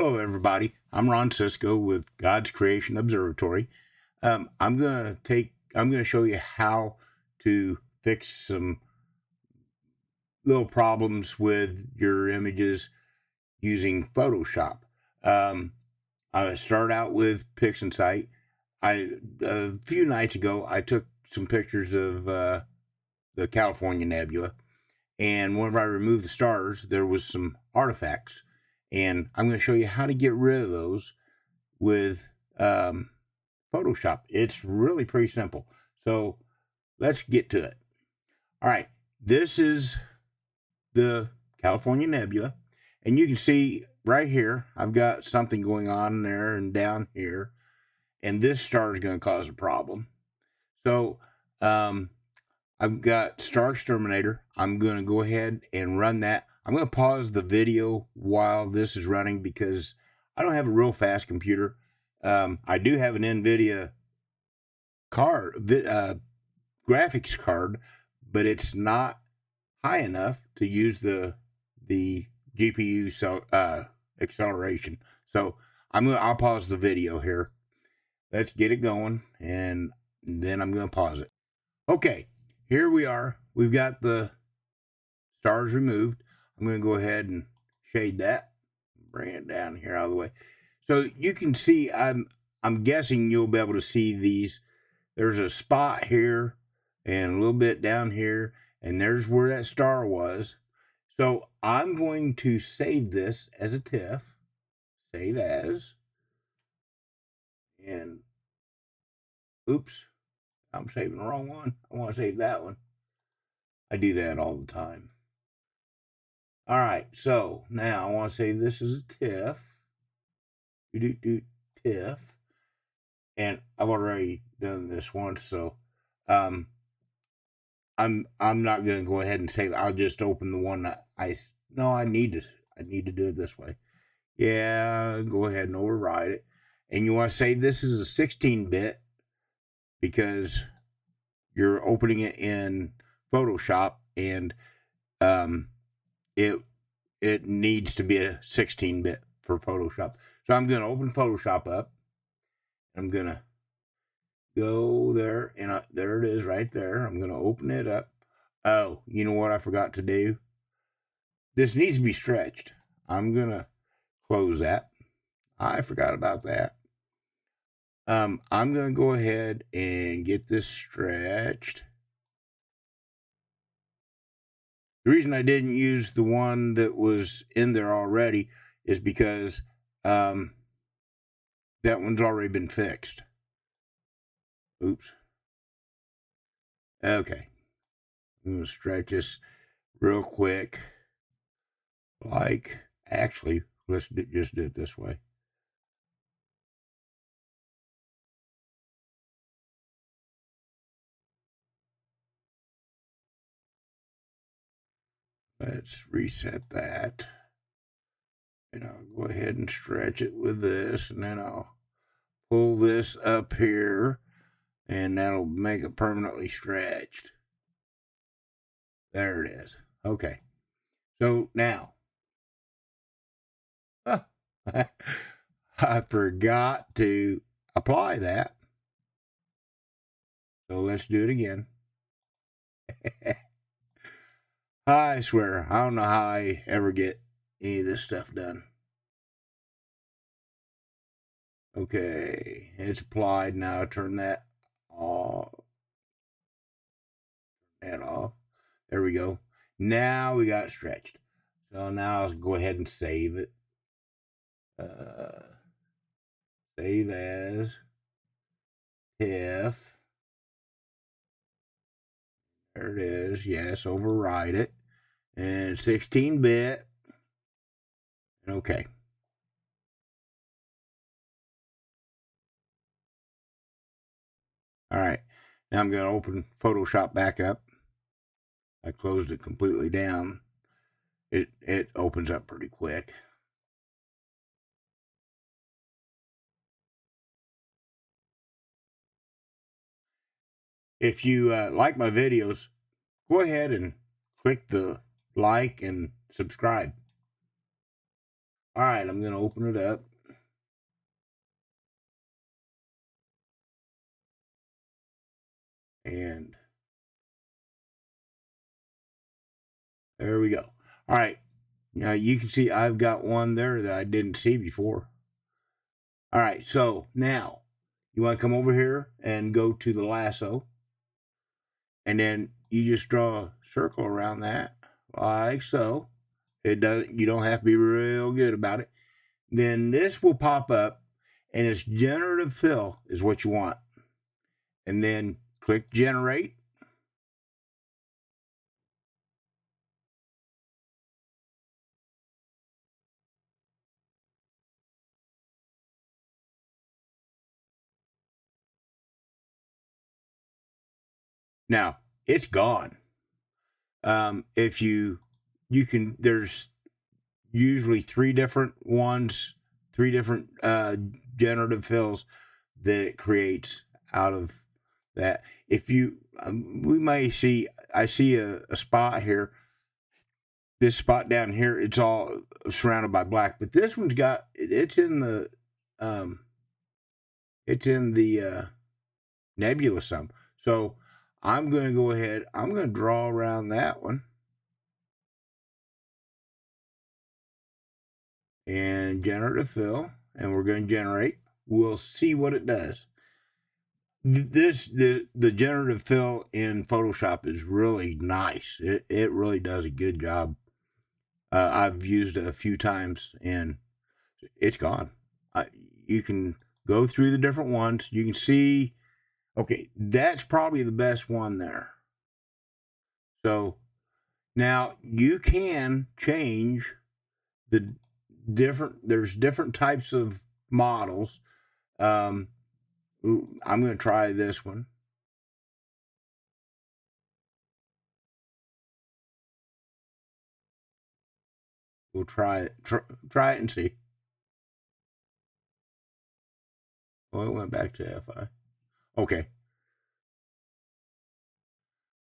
Hello, everybody. I'm Ron Cisco with God's Creation Observatory. I'm gonna show you how to fix some little problems with your images using Photoshop. I start out with Pixinsight. A few nights ago I took some pictures of the California nebula, and whenever I removed the stars, there was some artifacts. And I'm going to show you how to get rid of those with Photoshop. It's really pretty simple. So let's get to it. All right, this is the California nebula. And you can see right here, I've got something going on there and down here. And this star is going to cause a problem. So I've got Star Exterminator. I'm going to go ahead and run that. I'm going to pause the video while this is running because I don't have a real fast computer. I do have an NVIDIA card, graphics card, but it's not high enough to use the GPU acceleration. So I'll pause the video here. Let's get it going, and then I'm going to pause it. Okay, here we are. We've got the stars removed. I'm going to go ahead and shade that, bring it down here out of the way. So you can see, I'm guessing you'll be able to see these. There's a spot here and a little bit down here, and there's where that star was. So I'm going to save this as a TIFF, save as, and oops, I'm saving the wrong one. I want to save that one. I do that all the time. All right, so now I want to save this as a TIFF. TIFF. And I've already done this once, so I'm not going to go ahead and save it. I'll just open the one that I need to do it this way. Yeah, go ahead and override it. And you want to save this as a 16-bit because you're opening it in Photoshop, and it needs to be a 16-bit for Photoshop. So I'm going to open Photoshop up. I'm going to go there, and there it is right there. I'm going to open it up. Oh, you know what I forgot to do? This needs to be stretched. I'm going to close that. I forgot about that. I'm going to go ahead and get this stretched. The reason I didn't use the one that was in there already is because that one's already been fixed. Oops. Okay. I'm going to stretch this real quick. Actually, let's just do it this way. Let's reset that. And I'll go ahead and stretch it with this, and then I'll pull this up here, and that'll make it permanently stretched. There it is. Okay. So now, I forgot to apply that. So let's do it again. I swear, I don't know how I ever get any of this stuff done. Okay, it's applied. Now turn that off. There we go. Now we got it stretched. So now I'll go ahead and save it. Save as TIFF. There it is. Yes, override it. And 16-bit. Okay. All right. Now I'm going to open Photoshop back up. I closed it completely down. It opens up pretty quick. If you like my videos, go ahead and click the like and subscribe. All right, I'm going to open it up. And there we go. All right. Now you can see I've got one there that I didn't see before. All right. So now you want to come over here and go to the lasso. And then you just draw a circle around that like so. You don't have to be real good about it. Then this will pop up and it's generative fill is what you want. And then click generate. Now it's gone. If you can, there's usually three different ones, three different generative fills that it creates out of that. If you, we may see, I see a spot here. This spot down here, it's all surrounded by black, but this one's got um, it's in the nebula some. So I'm going to go ahead. I'm going to draw around that one and generative fill, and we're going to generate. We'll see what it does. The generative fill in Photoshop is really nice. It really does a good job. I've used it a few times and it's gone. You can go through the different ones. You can see, okay, that's probably the best one there. So now you can change the there's different types of models. I'm going to try this one. We'll try it. Try it and see. Oh, it went back to FI. Okay.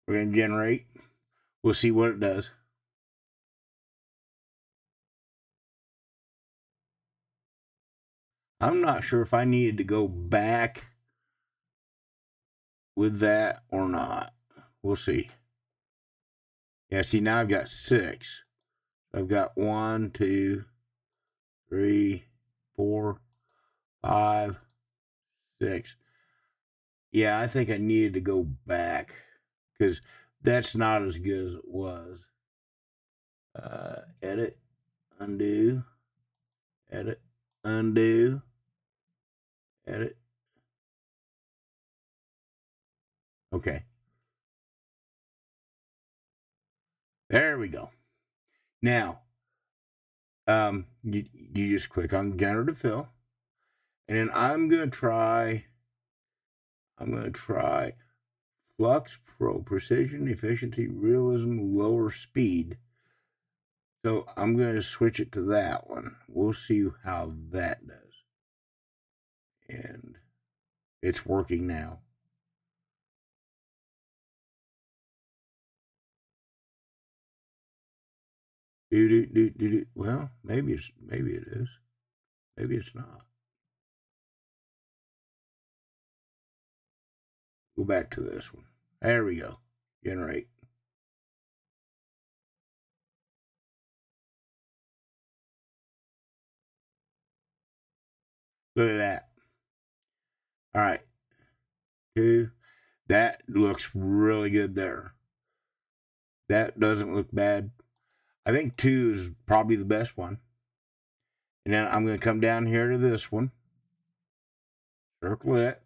We're going to generate. We'll see what it does. I'm not sure if I needed to go back with that or not. We'll see. Yeah, see, now I've got 6. I've got 1, 2, 3, 4, 5, 6. Yeah, I think I needed to go back because that's not as good as it was. Edit, undo, edit, undo, edit. Okay. There we go. Now, you just click on generative fill, and then I'm gonna try Flux Pro Precision, Efficiency, Realism, Lower Speed. So I'm gonna switch it to that one. We'll see how that does, and it's working now. Do. Well, maybe it is. Maybe it's not. Go back to this one. There we go. Generate. Look at that. All right. 2. That looks really good there. That doesn't look bad. I think 2 is probably the best one. And then I'm going to come down here to this one. Circle it.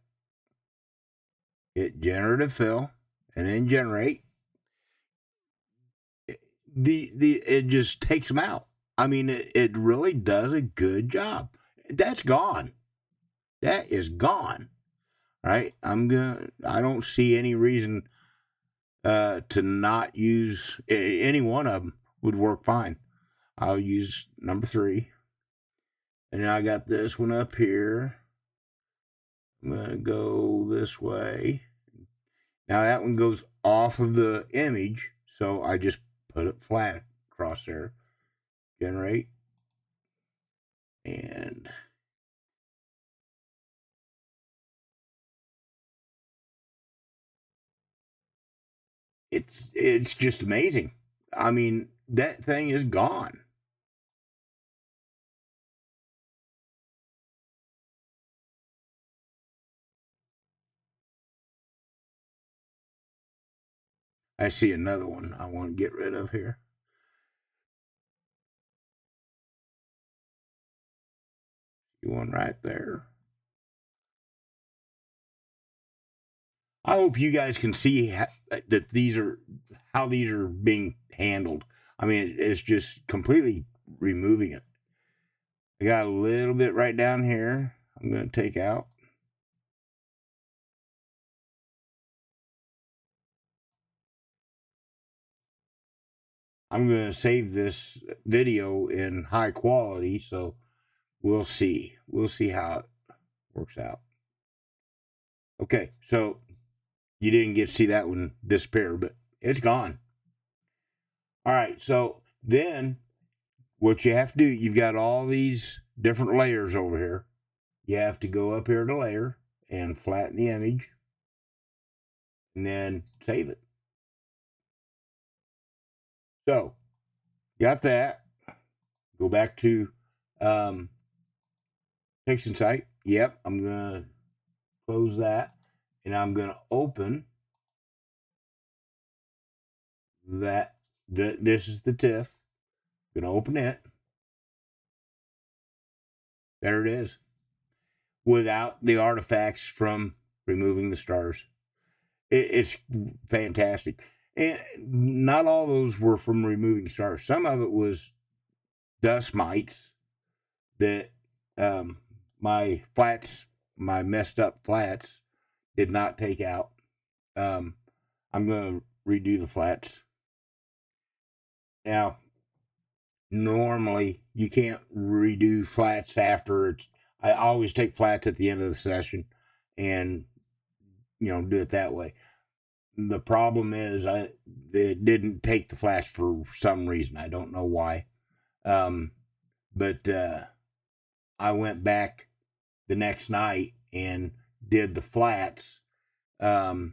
Hit generative fill. And then generate. It just takes them out. I mean, it really does a good job. That's gone. That is gone. Right? I don't see any reason to not use any one of them would work fine. I'll use number 3. And now I got this one up here. I'm going to go this way. Now that one goes off of the image, so I just put it flat across there. Generate. And it's just amazing. I mean, that thing is gone. I see another one I want to get rid of here. See one right there. I hope you guys can see that these are how these are being handled. I mean, it's just completely removing it. I got a little bit right down here. I'm going to take out. I'm going to save this video in high quality, so we'll see. We'll see how it works out. Okay, so you didn't get to see that one disappear, but it's gone. All right, so then what you have to do, you've got all these different layers over here. You have to go up here to layer and flatten the image and then save it. So, got that. Go back to Pixinsight. Yep, I'm going to close that and I'm going to open that. This is the TIFF. I'm going to open it. There it is. Without the artifacts from removing the stars. It's fantastic. And not all those were from removing stars. Some of it was dust mites that my flats, my messed up flats, did not take out. I'm going to redo the flats. Now, normally you can't redo flats after it's. I always take flats at the end of the session and, do it that way. The problem is it didn't take the flash for some reason. I don't know why. But I went back the next night and did the flats. But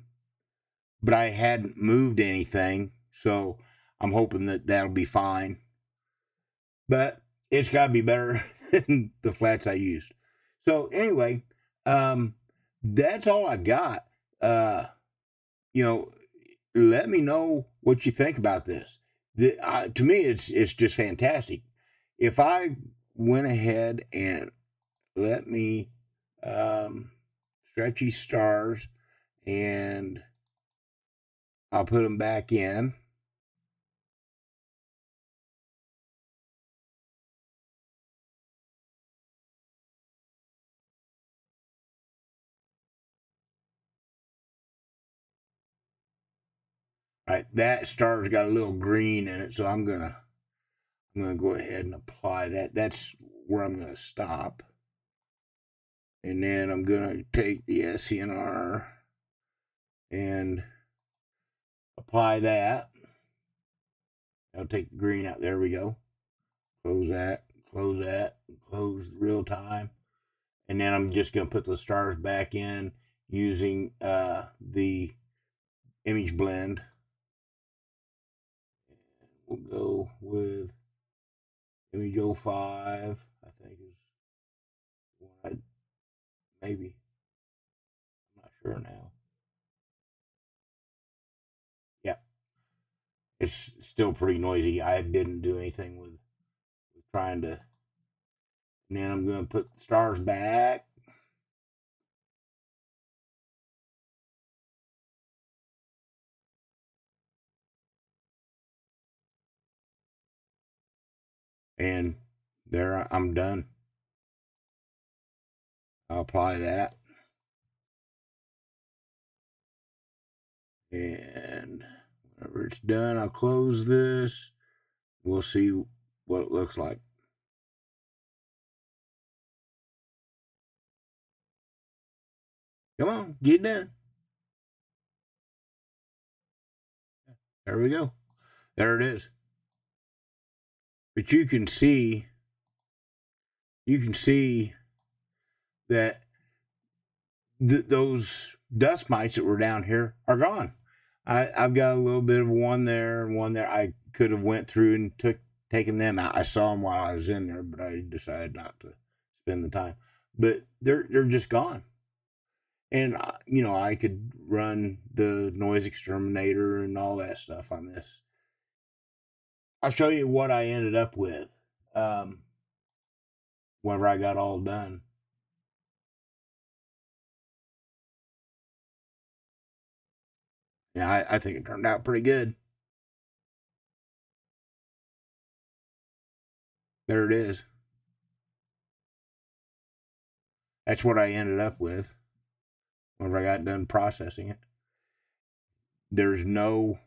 I hadn't moved anything, so I'm hoping that that'll be fine. But it's got to be better than the flats I used. So anyway, that's all I got. You know, let me know what you think about this. To me, it's just fantastic. If I went ahead and let me stretchy stars, and I'll put them back in. Right, that star's got a little green in it, so I'm gonna go ahead and apply that. That's where I'm gonna stop. And then I'm gonna take the SCNR and apply that. I'll take the green out. There we go. Close that, close real time. And then I'm just gonna put the stars back in using the image blend. We'll go with image 05, I think is one maybe. I'm not sure now. Yeah, it's still pretty noisy. I didn't do anything with trying to. And then I'm going to put the stars back. And there I'm done. I'll apply that. And whenever it's done, I'll close this. We'll see what it looks like. Come on, get done. There we go. There it is. But you can see you can see that those dust mites that were down here are gone. I've got a little bit of one there and one there. I could have went through and taken them out. I saw them while I was in there, but I decided not to spend the time. But they're just gone. And I could run the noise exterminator and all that stuff on this. I'll show you what I ended up with whenever I got all done. Yeah, I think it turned out pretty good. There it is. That's what I ended up with whenever I got done processing it. There's no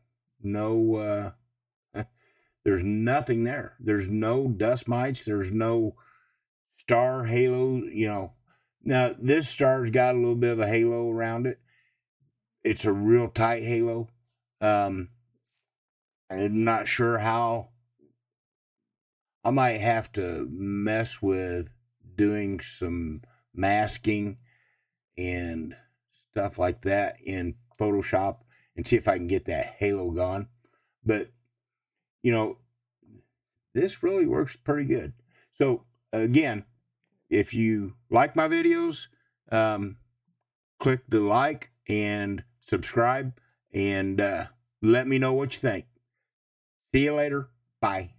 there's nothing there. There's no dust mites. There's no star halo. Now this star's got a little bit of a halo around it. It's a real tight halo. I'm not sure how. I might have to mess with doing some masking and stuff like that in Photoshop and see if I can get that halo gone. But, this really works pretty good. So, again, if you like my videos, click the like and subscribe and let me know what you think. See you later. Bye.